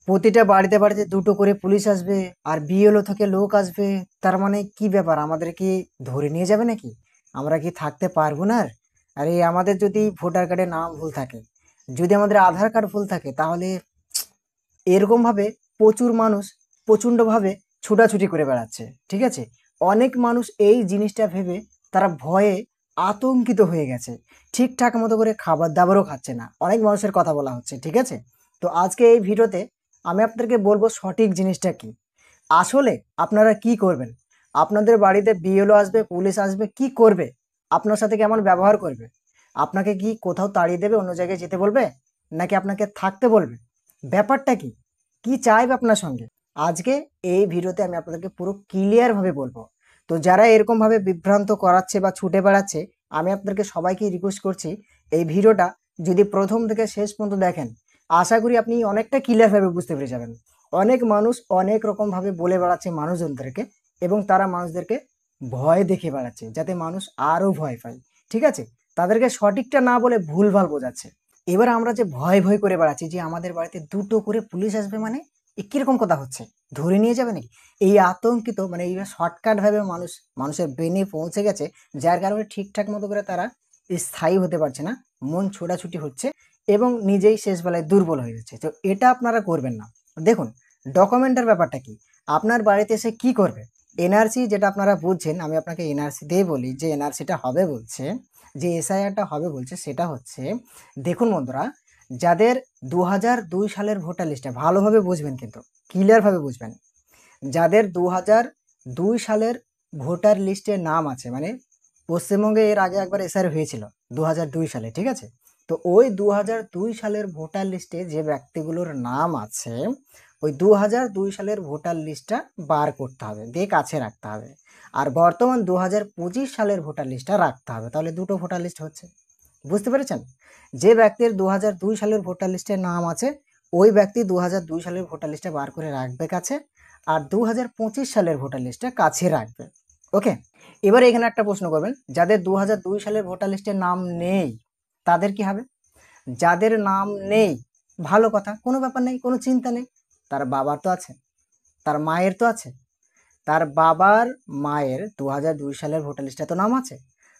প্রতিটা বাড়িতে বাড়িতে দুটো করে পুলিশ আসবে আর বিএলও থেকে লোক আসবে। তার মানে কি ব্যাপার, আমাদের কি ধরে নিয়ে যাবে নাকি? আমরা কি থাকতে পারবো না আর? আরে আমাদের যদি ভোটার কার্ডে নাম ভুল থাকে, যদি আমাদের আধার কার্ড ভুল থাকে, তাহলে এরকম ভাবে প্রচুর মানুষ প্রচন্ডভাবে ছুটাছুটি করে বেড়াচ্ছে। ঠিক আছে, অনেক মানুষ এই জিনিসটা ভেবে তারা ভয়ে আতঙ্কিত হয়ে গেছে। ঠিকঠাক মতো করে খাবার দাবারও খাচ্ছে না, অনেক মানুষের কথা বলা হচ্ছে। ঠিক আছে, তো আজকে এই ভিডিওতে আমি আপনাদেরকে বলবো সঠিক জিনিসটা কি। আসলে আপনারা কি করবেন? আপনাদের বাড়িতে বিএলও আসবে, পুলিশ আসবে, কি করবে? আপনার সাথে কেমন ব্যবহার করবে? আপনাকে কি কোথাও তাড়িয়ে দেবে, অন্য জায়গায় যেতে বলবে, নাকি আপনাকে থাকতে বলবে? ব্যাপারটা কি, কি চাইবে আপনার সঙ্গে? আজকে এই ভিডিওতে আমি আপনাদেরকে পুরো ক্লিয়ার ভাবে বলবো। তো যারা এরকম ভাবে বিভ্রান্ত করাচ্ছে বা ছুটে বেড়াচ্ছে, আমি আপনাদেরকে সবাইকে রিকোয়েস্ট করছি, এই ভিডিওটা যদি প্রথম থেকে শেষ পর্যন্ত দেখেন, আশা করি আপনি অনেকটা ক্লিয়ার ভাবে বুঝতে পেরে যাবেন। অনেক মানুষ অনেক রকম ভাবে বলে বেড়াচ্ছে মানুষজনদেরকে, এবং তারা মানুষদেরকে ভয় দেখে বেড়াচ্ছে যাতে মানুষ আরো ভয় পায়। ঠিক আছে, তাদেরকে সঠিকটা না বলে ভুলভাল বোঝাচ্ছে। এবার আমরা যে ভয় ভয় করে বেড়াচ্ছি যে আমাদের বাড়িতে দুটো করে পুলিশ আসবে, মানে এ কিরকম কথা হচ্ছে, ধরে নিয়ে যাবে নাকি? এই আতঙ্কিত, মানে এই শর্টকাট ভাবে মানুষের ব্রেনে পৌঁছে গেছে, যার কারণে ঠিকঠাক মতো করে তারা স্থায়ী হতে পারছে না, মন ছোটাছুটি হচ্ছে এবং নিজেই শেষ বেলায় দুর্বল হয়ে যাচ্ছে। তো এটা আপনারা করবেন না। দেখুন, ডকুমেন্টের ব্যাপারটা কি, আপনার বাড়িতে এসে কি করবে? এনআরসি যেটা আপনারা বুঝছেন, আমি আপনাকে এনআরসি দিয়ে বলি যে এনআরসিটা হবে বলছে, যে এসআইআরটা হবে বলছে, সেটা হচ্ছে, দেখুন বন্ধুরা, যাদের 2002 সালের ভোটার লিস্টে, ভালোভাবে বুঝবেন কিন্তু ক্লিয়ার ভাবে বুঝবেন, যাদের 2002 সালের ভোটার লিস্টে নাম আছে, মানে পশ্চিমবঙ্গে এর আগে একবার এসআইআর হয়েছিল 2002 সালে। ঠিক আছে, তো ওই 2002 সালের ভোটার লিস্টে যে ব্যক্তিগুলোর নাম আছে, ওই 2002 সালের ভোটার লিস্টটা বার করতে হবে, দিয়ে কাছে রাখতে হবে। আর বর্তমান 2025 সালের ভোটার লিস্টটা রাখতে হবে, তাহলে দুটো ভোটার লিস্ট হচ্ছে। বুঝতে পেরেছেন? যে ব্যক্তির 2002 সালের ভোটার লিস্টে নাম আছে, ওই ব্যক্তি 2002 সালের ভোটার লিস্টে বার করে রাখবে কাছে, আর 2025 সালের ভোটার লিস্টটা কাছে রাখবে। ওকে, এবারে এখানে একটা প্রশ্ন করবেন, যাদের 2002 সালের ভোটার লিস্টে নাম নেই তাদের কি হবে? যাদের নাম নেই, ভালো কথা, কোনো ব্যাপার নেই, কোনো চিন্তা নেই। তার বাবার তো আছে, তার মায়ের তো আছে, তার বাবার মায়ের 2002 সালের ভোটার লিস্টে তো নাম আছে।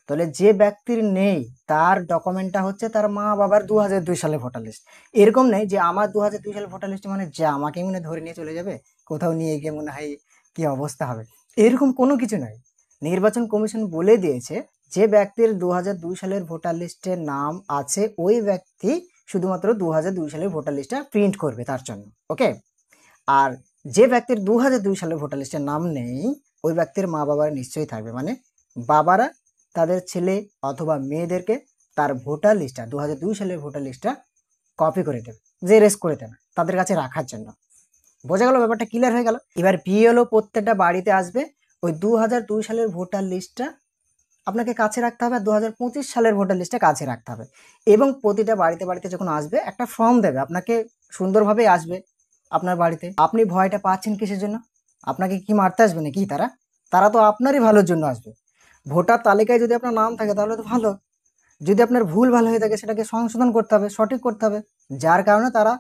তাহলে যে ব্যক্তির নেই, তার ডকুমেন্টটা হচ্ছে তার মা বাবার 2002 সালের ভোটার লিস্ট। এরকম নেই যে আমার 2002 সালের ভোটার লিস্ট মানে যে আমাকে মনে ধরে নিয়ে চলে যাবে, কোথাও নিয়ে গিয়ে মনে হয় কি অবস্থা হবে, এরকম কোনো কিছু নয়। নির্বাচন কমিশন বলে দিয়েছে, যে ব্যক্তির 2002 সালের ভোটার লিস্টে নাম আছে, ওই ব্যক্তি শুধুমাত্র 2002 সালের ভোটার লিস্টটা প্রিন্ট করবে তার জন্য। ওকে, আর যে ব্যক্তির 2002 সালের ভোটার লিস্টে নাম নেই, ওই ব্যক্তির মা বাবার নিশ্চয়ই থাকবে, মানে বাবারা তাদের ছেলে অথবা মেয়েদেরকে তার ভোটার লিস্টটা, 2002 সালের ভোটার লিস্টটা কপি করে দেবে, জেরক্স করে দেবে তাদের কাছে রাখার জন্য। বোঝা গেল? ব্যাপারটা ক্লিয়ার হয়ে গেল। এবার বিএলও প্রত্যেকটা বাড়িতে আসবে, ওই 2002 সালের ভোটার লিস্টটা আপনাকে কাছে রাখতে হবে, আর 2025 সালের ভোটার লিস্টটা কাছে রাখতে হবে। এবং প্রতিটা বাড়িতে বাড়িতে যখন আসবে, একটা ফর্ম দেবে আপনাকে, সুন্দরভাবে আসবে আপনার বাড়িতে। আপনি ভয়টা পাচ্ছেন কিসের জন্য? আপনাকে কি মারতে আসবে নাকি তারা? তারা তো আপনারই ভালোর জন্য আসবে। ভোটার তালিকায় যদি আপনার নাম থাকে তাহলে তো ভালো, যদি আপনার ভুল ভালো হয়ে থাকে সেটাকে সংশোধন করতে হবে, সঠিক করতে হবে। যার কারণে তারা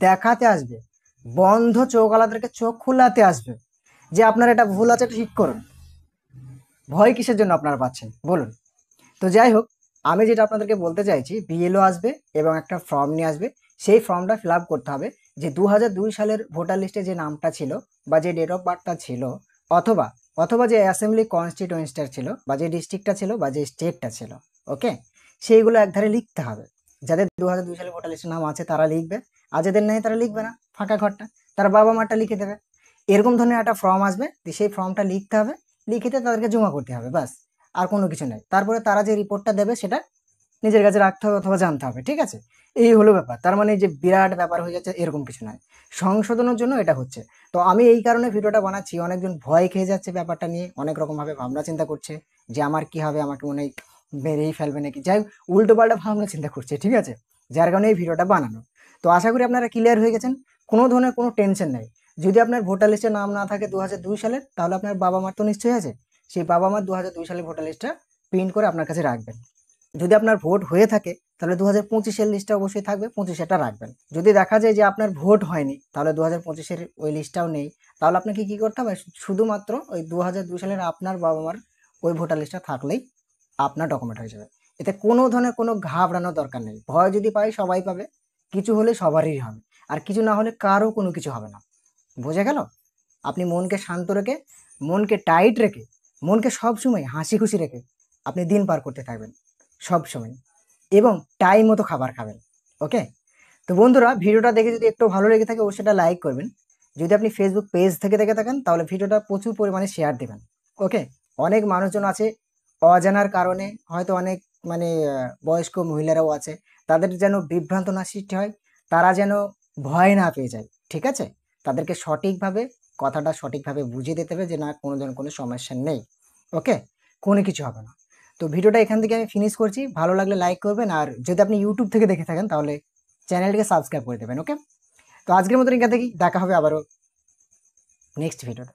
দেখাতে আসবে, বন্ধ চোখ আলাদেরকে চোখ খোলাতে আসবে, যে আপনার এটা ভুল আছে, এটা ঠিক করুন। ভয় কিসের জন্য আপনারা পাচ্ছেন বলুন? তো যাই হোক, আমি যেটা আপনাদেরকে বলতে চাইছি, বিএলও আসবে এবং একটা ফর্ম নিয়ে আসবে। সেই ফর্মটা ফিল আপ করতে হবে যে 2002 সালের ভোটার লিস্টে যে নামটা ছিল, বা যে ডেট অফ বার্থটা ছিল, অথবা অথবা যে অ্যাসেম্বলি কনস্টিটিউয়েন্সিটা ছিল, বা যে ডিস্ট্রিক্টটা ছিল, বা যে স্টেটটা ছিল। ওকে, সেইগুলো একধারে লিখতে হবে। যাদের 2002 সালের ভোটার লিস্টে নাম আছে তারা লিখবে, আর যাদের নেই তারা লিখবে না, ফাঁকা ঘরটা তার বাবা মাটা লিখে দেবে। এরকম ধরনের একটা ফর্ম আসবে, সেই ফর্মটা লিখতে হবে, লিখিতে তাদেরকে জমা করতে হবে, বাস। আর কোনো কিছু নাই। তারপরে তারা যে রিপোর্টটা দেবে সেটা নিজের কাছে রাখতে হবে অথবা জানতে হবে। ঠিক আছে, এই হলো ব্যাপার। তার মানে যে বিরাট ব্যাপার হয়ে যাচ্ছে এরকম কিছু নয়, সংশোধনের জন্য এটা হচ্ছে। তো আমি এই কারণে ভিডিওটা বানাচ্ছি, অনেকজন ভয় খেয়ে যাচ্ছে ব্যাপারটা নিয়ে, অনেক রকম ভাবে ভাবনা চিন্তা করছে যে আমার কি হবে, আমাকে মনে হয় মেরেই ফেলবে নাকি, যাই হোক উল্টো পাল্টা ভাবনা চিন্তা করছে। ঠিক আছে, যার কারণে এই ভিডিওটা বানানো। তো আশা করি আপনারা ক্লিয়ার হয়ে গেছেন, কোনো ধরনের কোনো টেনশন নেই। যদি আপনার ভোটার লিস্টে নাম না থাকে 2002 সালের, তাহলে আপনার বাবা মার তো নিশ্চয়ই আছে, সেই বাবা মার 2002 সালের ভোটার লিস্টটা প্রিন্ট করে আপনার কাছে রাখবেন। যদি আপনার ভোট হয়ে থাকে তাহলে 2025-এর লিস্টটা অবশ্যই থাকবে, 25-এরটা রাখবেন। যদি দেখা যায় যে আপনার ভোট হয়নি, তাহলে 2025-এর ওই লিস্টটাও নেই, তাহলে আপনাকে কি করতে হবে, শুধুমাত্র ওই 2002 সালের আপনার বাবা মার ওই ভোটার লিস্টটা থাকলেই আপনার ডকুমেন্ট হয়ে যাবে। এতে কোনো ধরনের কোনো ঘাবড়ানোর দরকার নেই। ভয় যদি পাই সবাই পাবে, কিছু হলে সবারই হবে, আর কিছু না হলে কারো কোনো কিছু হবে না। বোঝা গেল? আপনি মনকে শান্ত রেখে, মনকে টাইট রেখে, মনকে সবসময় হাসি খুশি রেখে আপনি দিন পার করতে থাকবেন সবসময়, এবং টাইম মতো খাবার খাবেন। ওকে? তো বন্ধুরা, ভিডিওটা দেখে যদি একটু ভালো লেগে থাকে অবশ্যই সেটা লাইক করবেন। যদি আপনি ফেসবুক পেজ থেকে দেখে থাকেন তাহলে ভিডিওটা প্রচুর পরিমাণে শেয়ার দেবেন। ওকে? অনেক মানুষজন আছে অজানার কারণে, হয়তো অনেক মানে বয়স্ক মহিলারাও আছে, তাদের যেন বিভ্রান্ত না সৃষ্টি হয়, তারা যেন ভয় না পেয়ে যায়। ঠিক আছে? তাদেরকে সঠিকভাবে কথাটা সঠিকভাবে বুঝিয়ে দিতে হবে যে না, কোনো ধরনের কোনো সমস্যা নেই। ওকে? কোনো কিছু হবে না। তো ভিডিওটা এখান থেকে আমি ফিনিশ করছি। ভালো লাগলে লাইক করবেন, আর যদি আপনি ইউটিউব থেকে দেখে থাকেন তাহলে চ্যানেলটিকে সাবস্ক্রাইব করে দেবেন। ওকে? তো আজকের মতন এখান থেকেই দেখা হবে আবারও নেক্সট ভিডিওতে।